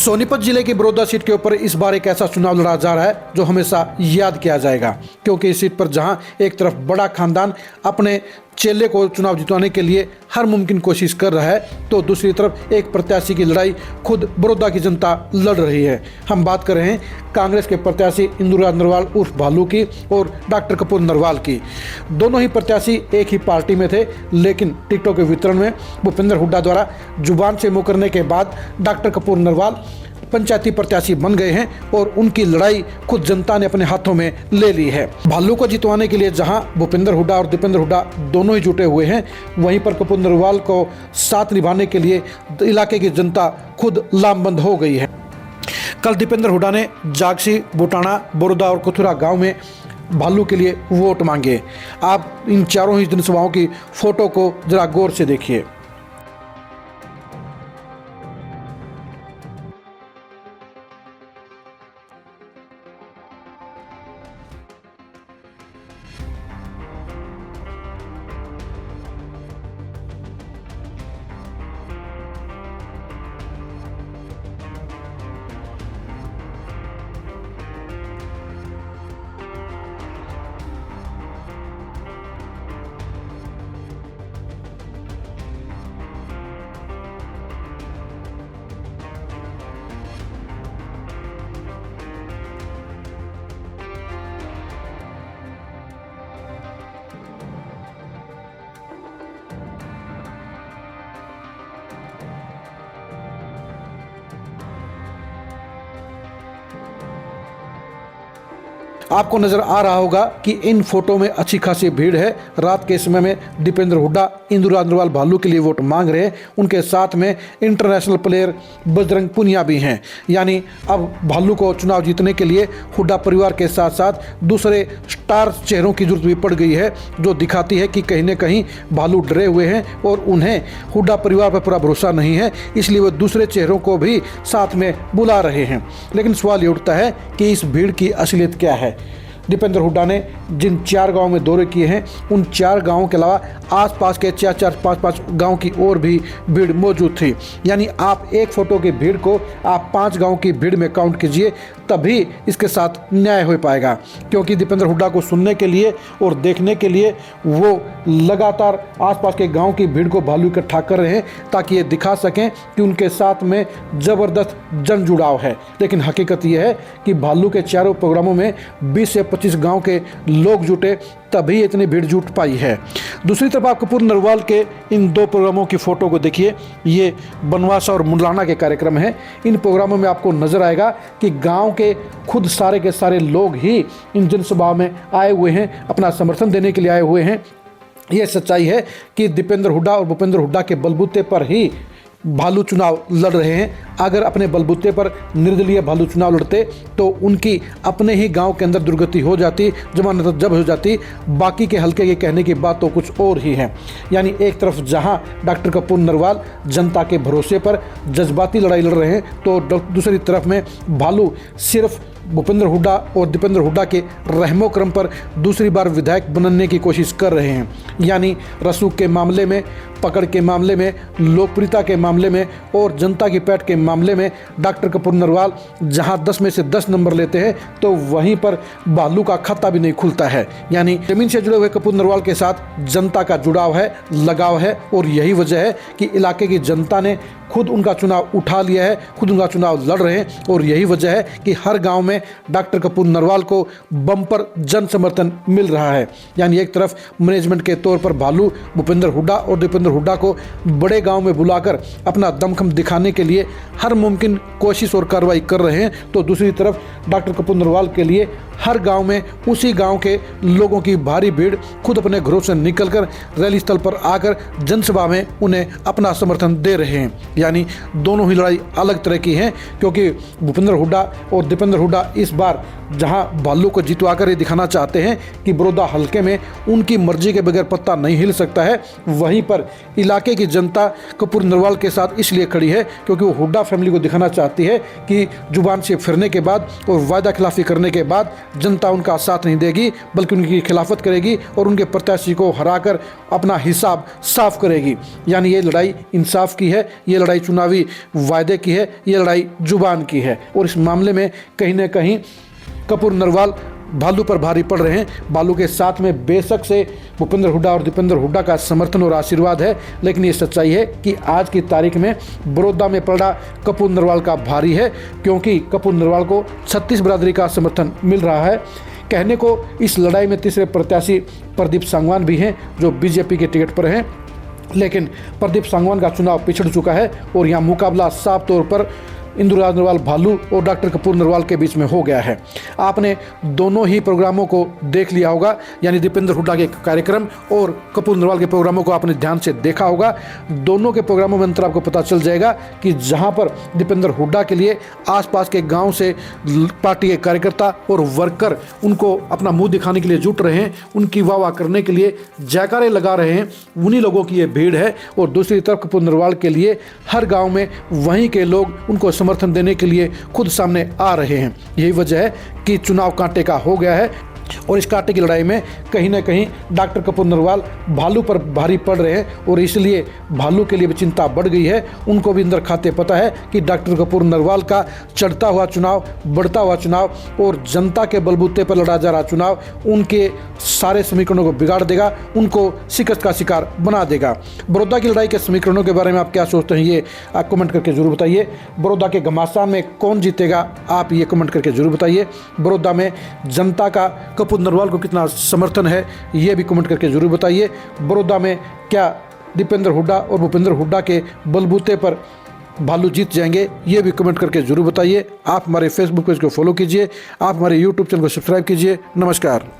सोनीपत जिले की बड़ौदा सीट के ऊपर इस बार एक ऐसा चुनाव लड़ा जा रहा है जो हमेशा याद किया जाएगा, क्योंकि इस सीट पर जहां एक तरफ बड़ा खानदान अपने चेले को चुनाव जितवाने के लिए हर मुमकिन कोशिश कर रहा है, तो दूसरी तरफ एक प्रत्याशी की लड़ाई खुद बड़ौदा की जनता लड़ रही है। हम बात कर रहे हैं कांग्रेस के प्रत्याशी इंदुराज नरवाल उर्फ भालू की और डॉक्टर कपूर नरवाल की। दोनों ही प्रत्याशी एक ही पार्टी में थे, लेकिन टिकटों के वितरण में भूपेंद्र हुड्डा द्वारा जुबान से मुकरने के बाद डॉक्टर कपूर नरवाल पंचायती प्रत्याशी बन गए हैं और उनकी लड़ाई खुद जनता ने अपने हाथों में ले ली है। भालू को जितवाने के लिए जहां भूपेंद्र हुड्डा और दीपेंद्र हुड्डा दोनों ही जुटे हुए हैं, वहीं पर कपूर नरवाल को साथ निभाने के लिए इलाके की जनता खुद लामबंद हो गई है। कल दीपेंद्र हुड्डा ने जागसी, बुटाना, बड़ौदा और कुथुरा गाँव में भालू के लिए वोट मांगे। आप इन चारों ही जनसभाओं की फोटो को जरा गौर से देखिए। आपको नजर आ रहा होगा कि इन फोटो में अच्छी खासी भीड़ है। रात के समय में दीपेंद्र हुड्डा इंदुराज नरवाल भालू के लिए वोट मांग रहे हैं। उनके साथ में इंटरनेशनल प्लेयर बजरंग पुनिया भी हैं। यानी अब भालू को चुनाव जीतने के लिए हुड्डा परिवार के साथ साथ दूसरे स्टार चेहरों की जरूरत भी पड़ गई है, जो दिखाती है कि कहीं न कहीं भालू डरे हुए हैं और उन्हें हुड्डा परिवार पर पूरा भरोसा नहीं है, इसलिए वो दूसरे चेहरों को भी साथ में बुला रहे हैं। लेकिन सवाल ये उठता है कि इस भीड़ की असलियत क्या है। दीपेंद्र हुड्डा ने जिन 4 गांव में दौरे किए हैं, उन 4 गांवों के अलावा आसपास के 4-4, 5-5 गांव की और भी भीड़ मौजूद थी। यानी आप एक फोटो की भीड़ को आप 5 गांव की भीड़ में काउंट कीजिए, तभी इसके साथ न्याय हो पाएगा। क्योंकि दीपेंद्र हुड्डा को सुनने के लिए और देखने के लिए वो लगातार आसपास के गांव की भीड़ को भालू इकट्ठा कर रहे हैं, ताकि ये दिखा सकें कि उनके साथ में ज़बरदस्त जन जुड़ाव है। लेकिन हकीकत यह है कि भालू के चारों प्रोग्रामों में 20 से 25 गांव के लोग जुटे, तभी इतनी भीड़ जुट पाई है। दूसरी तरफ आप कपूर नरवाल के इन 2 प्रोग्रामों की फोटो को देखिए। ये बनवासा और मुंडलाना के कार्यक्रम हैं। इन प्रोग्रामों में आपको नजर आएगा कि गांव के खुद सारे के सारे लोग ही इन जनसभा में आए हुए हैं, अपना समर्थन देने के लिए आए हुए हैं। ये सच्चाई है कि दीपेंद्र हुड्डा और भूपेंद्र हुड्डा के बलबूते पर ही भालू चुनाव लड़ रहे हैं। अगर अपने बलबूते पर निर्दलीय भालू चुनाव लड़ते तो उनकी अपने ही गांव के अंदर दुर्गति हो जाती, जमानत जब्त हो जाती। बाकी के हल्के के कहने की बात तो कुछ और ही है। यानी एक तरफ जहां डॉक्टर कपूर नरवाल जनता के भरोसे पर जज्बाती लड़ाई लड़ रहे हैं, तो दूसरी तरफ में भालू सिर्फ भूपेंद्र हुड्डा और दीपेंद्र हुड्डा के रहमो क्रम पर दूसरी बार विधायक बनने की कोशिश कर रहे हैं। यानी रसूख के मामले में, पकड़ के मामले में, लोकप्रियता के मामले में और जनता की पैठ के मामले में डॉक्टर कपूर नरवाल जहां 10 में से 10 नंबर लेते हैं, तो वहीं पर भालू का खाता भी नहीं खुलता है। यानी जमीन से जुड़े हुए कपूर नरवाल के साथ जनता का जुड़ाव है, लगाव है, और यही वजह है कि इलाके की जनता ने खुद उनका चुनाव उठा लिया है, खुद उनका चुनाव लड़ रहे हैं। और यही वजह है कि हर गांव में डॉक्टर कपूर नरवाल को बम्पर जन समर्थन मिल रहा है। यानी एक तरफ मैनेजमेंट के तौर पर भालू भूपेंद्र हुड्डा और दीपेंद्र हुड्डा को बड़े गांव में बुलाकर अपना दमखम दिखाने के लिए हर मुमकिन कोशिश और कार्रवाई कर रहे हैं, तो दूसरी तरफ डॉक्टर कपूर नरवाल के लिए हर गांव में उसी गांव के लोगों की भारी भीड़ खुद अपने घरों से निकलकर रैली स्थल पर आकर जनसभा में उन्हें अपना समर्थन दे रहे हैं। यानी दोनों ही लड़ाई अलग तरह की हैं, क्योंकि भूपेंद्र हुड्डा और दीपेंद्र हुड्डा इस बार जहां भालू को जितवाकर ये दिखाना चाहते हैं कि बड़ौदा हल्के में उनकी मर्जी के बगैर पत्ता नहीं हिल सकता है, वहीं पर इलाके की जनता कपूर नरवाल के साथ इसलिए खड़ी है क्योंकि वो हुड्डा फैमिली को दिखाना चाहती है कि जुबान से फिरने के बाद और वायदा खिलाफी करने के बाद जनता उनका साथ नहीं देगी, बल्कि उनकी खिलाफत करेगी और उनके प्रत्याशी को हराकर अपना हिसाब साफ करेगी। यानी ये लड़ाई इंसाफ की है, ये लड़ाई चुनावी वायदे की है, ये लड़ाई जुबान की है। और इस मामले में कहीं ना कहीं कपूर नरवाल भालू पर भारी पड़ रहे हैं। भालू के साथ में बेशक से भूपेंद्र हुड्डा और दीपेंद्र हुड्डा का समर्थन और आशीर्वाद है, लेकिन ये सच्चाई है कि आज की तारीख में बड़ौदा में पड़ा कपूर नरवाल का भारी है, क्योंकि कपूर नरवाल को 36 बिरादरी का समर्थन मिल रहा है। कहने को इस लड़ाई में तीसरे प्रत्याशी प्रदीप सांगवान भी हैं जो बीजेपी के टिकट पर हैं, लेकिन प्रदीप सांगवान का चुनाव पिछड़ चुका है और यहाँ मुकाबला साफ तौर पर इंदुराज नरवाल भालू और डॉक्टर कपूर नरवाल के बीच में हो गया है। आपने दोनों ही प्रोग्रामों को देख लिया होगा, यानी दीपेंद्र हुड्डा के कार्यक्रम और कपूर नरवाल के प्रोग्रामों को आपने ध्यान से देखा होगा। दोनों के प्रोग्रामों में अंतर आपको पता चल जाएगा कि जहां पर दीपेंद्र हुड्डा के लिए आसपास के गांव से पार्टी के कार्यकर्ता और वर्कर उनको अपना मुंह दिखाने के लिए जुट रहे हैं, उनकी वाह करने के लिए जयकारे लगा रहे हैं, उन्हीं लोगों की ये भीड़ है। और दूसरी तरफ कपूर नरवाल के लिए हर गाँव में वहीं के लोग उनको समर्थन देने के लिए खुद सामने आ रहे हैं। यही वजह है कि चुनाव कांटे का हो गया है और इस कांटे की लड़ाई में कहीं ना कहीं डॉक्टर कपूर नरवाल भालू पर भारी पड़ रहे हैं और इसलिए भालू के लिए भी चिंता बढ़ गई है। उनको भी अंदर खाते पता है कि डॉक्टर कपूर नरवाल का चढ़ता हुआ चुनाव, बढ़ता हुआ चुनाव और जनता के बलबूते पर लड़ा जा रहा चुनाव उनके सारे समीकरणों को बिगाड़ देगा, उनको शिकस्त का शिकार बना देगा। बड़ौदा की लड़ाई के समीकरणों के बारे में आप क्या सोचते हैं, ये आप कमेंट करके जरूर बताइए। बड़ौदा के घमासान में कौन जीतेगा, आप ये कमेंट करके जरूर बताइए। बड़ौदा में जनता का कपूर नरवाल को कितना समर्थन है, ये भी कमेंट करके जरूर बताइए। बड़ौदा में क्या दीपेंद्र हुड्डा और भूपेंद्र हुड्डा के बलबूते पर भालू जीत जाएंगे, ये भी कमेंट करके जरूर बताइए। आप हमारे फेसबुक पेज को फॉलो कीजिए, आप हमारे यूट्यूब चैनल को सब्सक्राइब कीजिए। नमस्कार।